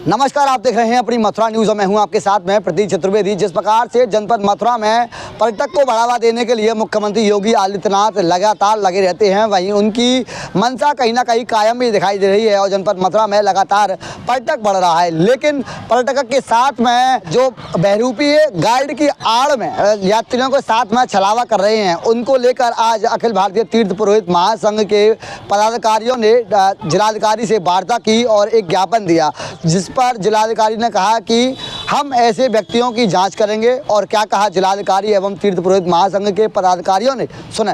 नमस्कार, आप देख रहे हैं अपनी मथुरा न्यूज़ और मैं हूं आपके साथ में प्रतीक चतुर्वेदी। जिस प्रकार से जनपद मथुरा में पर्यटक को बढ़ावा देने के लिए मुख्यमंत्री योगी आदित्यनाथ लगातार लगे रहते हैं, वहीं उनकी मंशा कहीं ना कहीं कायम भी दिखाई दे रही है और जनपद मथुरा में लगातार पर्यटक बढ़ रहा है। लेकिन पर्यटक के साथ में जो बहरूपी गाइड की आड़ में यात्रियों को साथ में छलावा कर रहे हैं, उनको लेकर आज अखिल भारतीय तीर्थ पुरोहित महासंघ के पदाधिकारियों ने जिलाधिकारी से वार्ता की और एक ज्ञापन दिया, जिस पर जिलाधिकारी ने कहा कि हम ऐसे व्यक्तियों की जांच करेंगे। और क्या कहा जिलाधिकारी एवं तीर्थ पुरोहित महासंघ के पदाधिकारियों ने, सुने।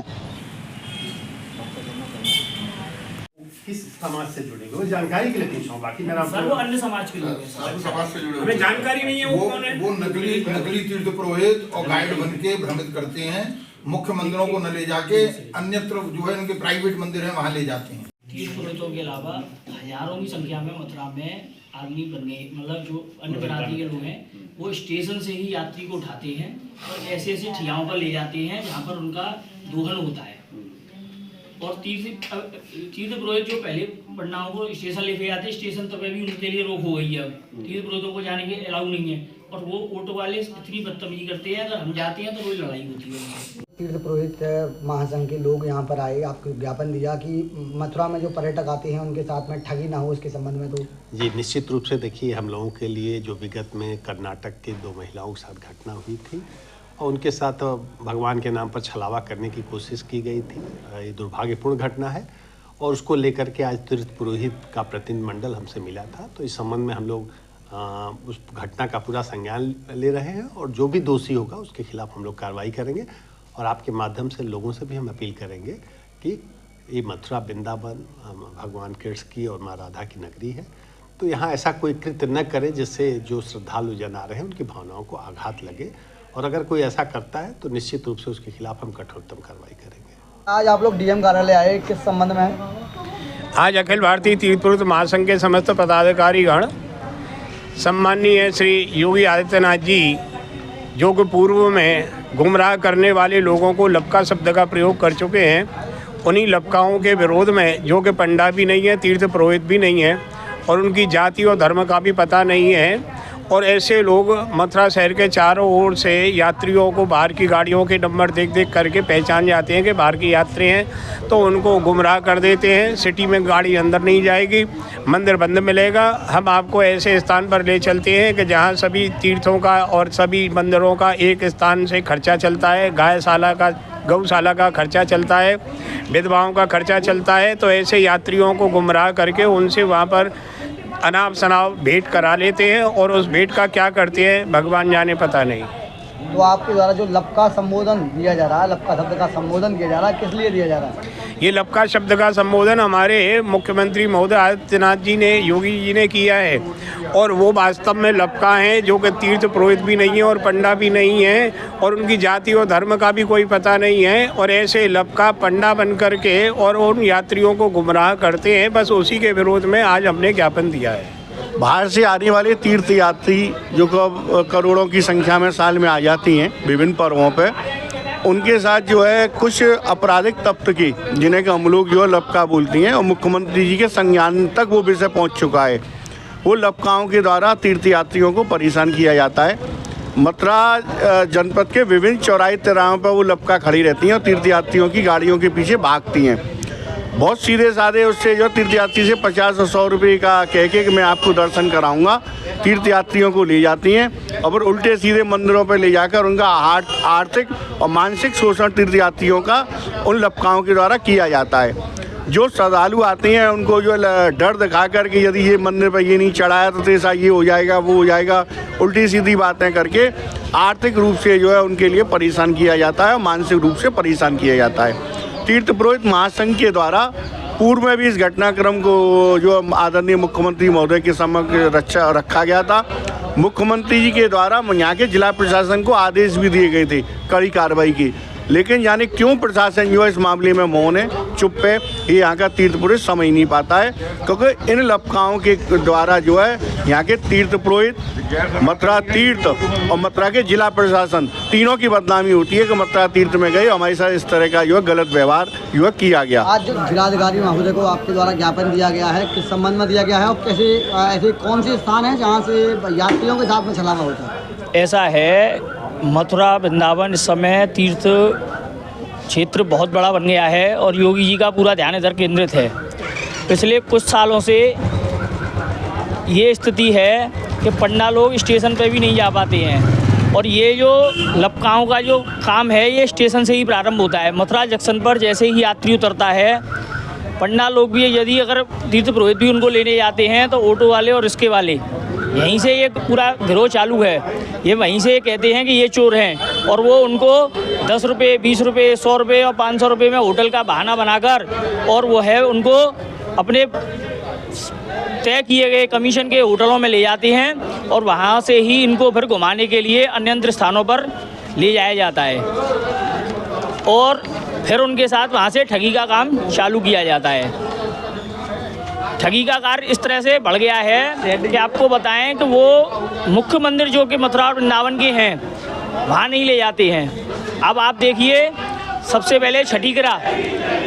किस समाज से जुड़े वो जानकारी के लिए पूछा हूँ, बाकी मेरा सर वो अन्य समाज के लोग हैं, समाज से जुड़े हमें जानकारी नहीं है वो कौन है। वो नकली तीर्थ पुरोहित और गाइड बन के भ्रमित करते हैं। मुख्य मंदिरों को न ले जाके अन्यत्र जो है उनके प्राइवेट मंदिर है वहाँ ले जाते हैं। तीर्थ पुरोहितों के अलावा हजारों की संख्या में मथुरा में आदमी बन गए, मतलब जो अन्य प्रजाति के लोग हैं वो स्टेशन से ही यात्री को उठाते हैं और ऐसे ऐसे ठियाओं पर ले जाते हैं जहाँ पर उनका दोहन होता है। और तीर्थ पुरोहित जो पहले पटनाओं को स्टेशन लेके जाते हैं, स्टेशन तक भी उनके लिए रोक हो गई है। अब तीर्थ पुरोहितों को जाने के अलाउ नहीं है और वो ऑटो वाले इतनी बदतमीजी करते हैं, अगर हम जाते हैं तो कोई लड़ाई होती है। तीर्थ पुरोहित महासंघ के लोग यहाँ पर आए, आपको ज्ञापन दिया कि मथुरा में जो पर्यटक आते हैं उनके साथ में ठगी ना हो, इसके संबंध में तो जी निश्चित रूप से देखिए, हम लोगों के लिए जो विगत में कर्नाटक के 2 महिलाओं के साथ घटना हुई थी और उनके साथ भगवान के नाम पर छलावा करने की कोशिश की गई थी, ये दुर्भाग्यपूर्ण घटना है और उसको लेकर के आज तीर्थ पुरोहित का प्रतिनिधिमंडल हमसे मिला था। तो इस संबंध में हम लोग उस घटना का पूरा संज्ञान ले रहे हैं और जो भी दोषी होगा उसके खिलाफ हम लोग कार्रवाई करेंगे। और आपके माध्यम से लोगों से भी हम अपील करेंगे कि ये मथुरा वृंदावन भगवान कृष्ण की और माँ राधा की नगरी है, तो यहाँ ऐसा कोई कृत्य न करें जिससे जो श्रद्धालु जन आ रहे हैं उनकी भावनाओं को आघात लगे। और अगर कोई ऐसा करता है तो निश्चित रूप से उसके खिलाफ हम कठोरतम कार्रवाई करेंगे। आज आप लोग डीएम कार्यालय आए, किस संबंध में? आज अखिल भारतीय तीर्थ पुरोहित महासंघ के समस्त पदाधिकारीगण सम्माननीय श्री योगी आदित्यनाथ जी, जो कि पूर्व में गुमराह करने वाले लोगों को लपका शब्द का प्रयोग कर चुके हैं, उन्हीं लपकाओं के विरोध में, जो कि पंडा भी नहीं है, तीर्थ पुरोहित भी नहीं है और उनकी जाति और धर्म का भी पता नहीं है, और ऐसे लोग मथुरा शहर के चारों ओर से यात्रियों को बाहर की गाड़ियों के नंबर देख करके पहचान जाते हैं कि बाहर की यात्री हैं, तो उनको गुमराह कर देते हैं। सिटी में गाड़ी अंदर नहीं जाएगी, मंदिर बंद मिलेगा। हम आपको ऐसे स्थान पर ले चलते हैं कि जहां सभी तीर्थों का और सभी मंदिरों का एक स्थान से खर्चा चलता है, गौशाला का खर्चा चलता है, विधवाओं का खर्चा चलता है। तो ऐसे यात्रियों को गुमराह करके उनसे वहाँ पर अनाप शनाप भेंट करा लेते हैं और उस भेंट का क्या करते हैं भगवान जाने, पता नहीं। तो आपके द्वारा जो लपका संबोधन दिया जा रहा है, लपका शब्द का संबोधन किया जा रहा है, किस लिए दिया जा रहा है? ये लपका शब्द का संबोधन हमारे मुख्यमंत्री महोदय आदित्यनाथ जी ने, योगी जी ने किया है और वो वास्तव में लपका हैं, जो कि तीर्थ पुरोहित भी नहीं है और पंडा भी नहीं है और उनकी जाति और धर्म का भी कोई पता नहीं है। और ऐसे लपका पंडा बन करके और उन यात्रियों को गुमराह करते हैं, बस उसी के विरोध में आज हमने ज्ञापन दिया है। बाहर से आने वाले तीर्थ यात्री जो करोड़ों की संख्या में साल में आ जाती हैं विभिन्न पर्वों पे, उनके साथ जो है कुछ आपराधिक तत्व की, जिन्हें कि हम लोग जो है लपका बोलती हैं, और मुख्यमंत्री जी के संज्ञान तक वो विषय पहुंच चुका है। वो लपकाओं के द्वारा तीर्थ यात्रियों को परेशान किया जाता है। मथुरा जनपद के विभिन्न चौराहे तिराहों पर वो लपका खड़ी रहती हैं और तीर्थ यात्रियों की गाड़ियों के पीछे भागती हैं। बहुत सीधे साधे उससे जो तीर्थयात्री से 50 और 100 रुपये का कह के कि मैं आपको दर्शन कराऊंगा, तीर्थयात्रियों को ले जाती हैं और उल्टे सीधे मंदिरों पर ले जाकर उनका आर्थिक और मानसिक शोषण तीर्थयात्रियों का उन लपकाओं के द्वारा किया जाता है। जो श्रद्धालु आते हैं उनको जो डर दिखा कर कि यदि ये मंदिर पर ये नहीं चढ़ाया तो ऐसा ये हो जाएगा, वो हो जाएगा, उल्टी सीधी बातें करके आर्थिक रूप से जो है उनके लिए परेशान किया जाता है और मानसिक रूप से परेशान किया जाता है। तीर्थ पुरोहित महासंघ के द्वारा पूर्व में भी इस घटनाक्रम को जो आदरणीय मुख्यमंत्री महोदय के समक्ष रखा गया था। मुख्यमंत्री जी के द्वारा यहाँ के जिला प्रशासन को आदेश भी दिए गए थे कड़ी कार्रवाई की, लेकिन यानी क्यों प्रशासन जो है इस मामले में मौन है, चुप है, ये यहाँ का तीर्थ पुरोहित समझ नहीं पाता है। क्योंकि इन लपकाओं के द्वारा जो है यहाँ के तीर्थ पुरोहित, मथुरा तीर्थ और मथुरा के जिला प्रशासन तीनों की बदनामी होती है कि मथुरा तीर्थ में गए, हमारे साथ इस तरह का जो है गलत व्यवहार जो है किया गया। आज जो जिलाधिकारी महोदय को आपके द्वारा ज्ञापन दिया गया है, किस संबंध में दिया गया है और कैसे ऐसे कौन से स्थान है जहाँ से यात्रियों के साथ में छलावा होता है? ऐसा है, मथुरा वृंदावन इस समय तीर्थ क्षेत्र बहुत बड़ा बन गया है और योगी जी का पूरा ध्यान इधर केंद्रित है। पिछले कुछ सालों से ये स्थिति है कि पन्ना लोग स्टेशन पे भी नहीं जा पाते हैं और ये जो लपकाओं का जो काम है ये स्टेशन से ही प्रारंभ होता है। मथुरा जंक्शन पर जैसे ही यात्री उतरता है, पन्ना लोग भी यदि अगर तीर्थ पुरोहित भी उनको लेने जाते हैं तो ऑटो वाले और रिक्शे वाले यहीं से ये पूरा गिरोह चालू है। ये वहीं से कहते हैं कि ये चोर हैं और वो उनको 10 रुपये, 20 रुपये, 100 रुपये और 500 रुपये में होटल का बहाना बनाकर और वो है उनको अपने तय किए गए कमीशन के होटलों में ले जाते हैं और वहाँ से ही इनको फिर घुमाने के लिए अन्यत्र स्थानों पर ले जाया जाता है और फिर उनके साथ वहाँ से ठगी का काम चालू किया जाता है। ठगी का कार्य इस तरह से बढ़ गया है कि आपको बताएं कि वो मुख्य मंदिर जो कि मथुरा और वृंदावन के हैं वहाँ नहीं ले जाते हैं। अब आप देखिए, सबसे पहले छठीकरा,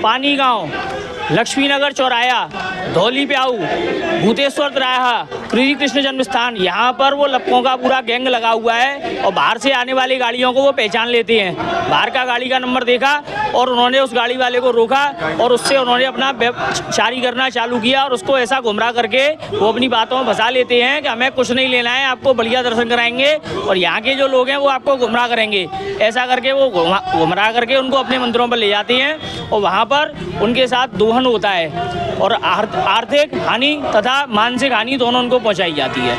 पानी गांव, लक्ष्मीनगर चौराया, धौली प्याऊ, भूतेश्वर तिराहा, श्री कृष्ण जन्म स्थान, यहाँ पर वो लपकों का पूरा गैंग लगा हुआ है और बाहर से आने वाली गाड़ियों को वो पहचान लेते हैं। बाहर का गाड़ी का नंबर देखा और उन्होंने उस गाड़ी वाले को रोका और उससे उन्होंने अपना जारी करना चालू किया और उसको ऐसा गुमराह करके वो अपनी बातों में फंसा लेते हैं कि हमें कुछ नहीं लेना है, आपको बढ़िया दर्शन कराएंगे और यहाँ के जो लोग हैं वो आपको गुमराह करेंगे। ऐसा करके वो गुमराह करके उनको अपने मंदिरों पर ले जाते हैं और वहाँ पर उनके साथ दोहन होता है और आर्थिक हानि तथा मानसिक हानि दोनों उनको पहुंचाई जाती है।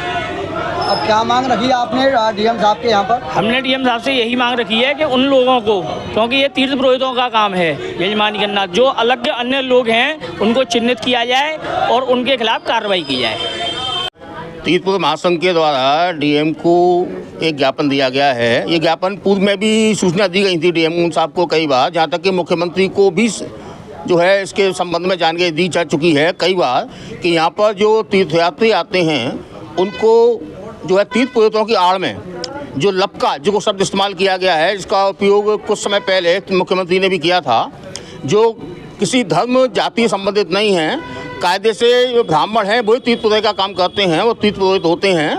अब क्या मांग रखी है आपने डीएम साहब के यहाँ पर? हमने डीएम साहब से यही मांग रखी है कि उन लोगों को, क्योंकि ये तीर्थ पुरोहितों का काम है यजमानी करना, जो अलग अन्य लोग हैं उनको चिन्हित किया जाए और उनके खिलाफ कार्रवाई की जाए। तीर्थ पुरोहित महासंघ के द्वारा डीएम को एक ज्ञापन दिया गया है। ये ज्ञापन पूर्व में भी सूचना दी गई थी डीएम साहब को कई बार, जहाँ तक कि मुख्यमंत्री को भी जो है इसके संबंध में जानकारी दी जा चुकी है कई बार कि यहाँ पर जो तीर्थयात्री आते हैं उनको जो है तीर्थ पुरोहितों की आड़ में जो लपका जो शब्द इस्तेमाल किया गया है, इसका उपयोग कुछ समय पहले मुख्यमंत्री ने भी किया था, जो किसी धर्म जाति संबंधित नहीं है। कायदे से जो ब्राह्मण हैं वही तीर्थ पुरोहित का काम करते हैं, वो तीर्थ पुरोहित होते हैं,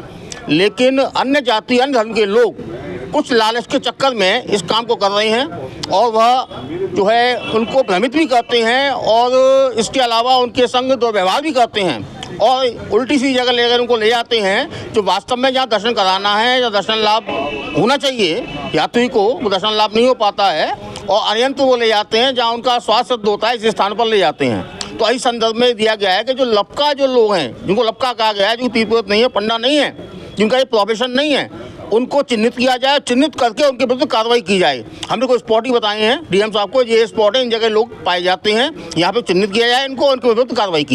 लेकिन अन्य जाति अन्य धर्म के लोग कुछ लालच के चक्कर में इस काम को कर रहे हैं और वह जो है उनको भ्रमित भी करते हैं और इसके अलावा उनके संग दुर्व्यवहार भी करते हैं और उल्टी सी जगह लेकर उनको ले जाते हैं। जो वास्तव में जहाँ दर्शन कराना है या दर्शन लाभ होना चाहिए यात्री को, वो दर्शन लाभ नहीं हो पाता है और अन्यत्र वो ले जाते हैं जहाँ उनका स्वास्थ्य सिद्ध होता है, इस स्थान पर ले जाते हैं। तो इस संदर्भ में दिया गया है कि जो लपका जो लोग हैं, जिनको लपका कहा गया है, जो तीर्थ पुरोहित नहीं है, पंडा नहीं है, जिनका ये प्रोफेशन नहीं है, उनको चिन्हित किया जाए, चिन्हित करके उनके विरुद्ध कार्रवाई की जाए। हमने कोई स्पॉट ही बताए हैं डीएम साहब को, ये स्पॉट है, इन जगह लोग पाए जाते हैं, यहाँ पे चिन्हित किया जाए इनको, उनके विरुद्ध कार्रवाई की जाए।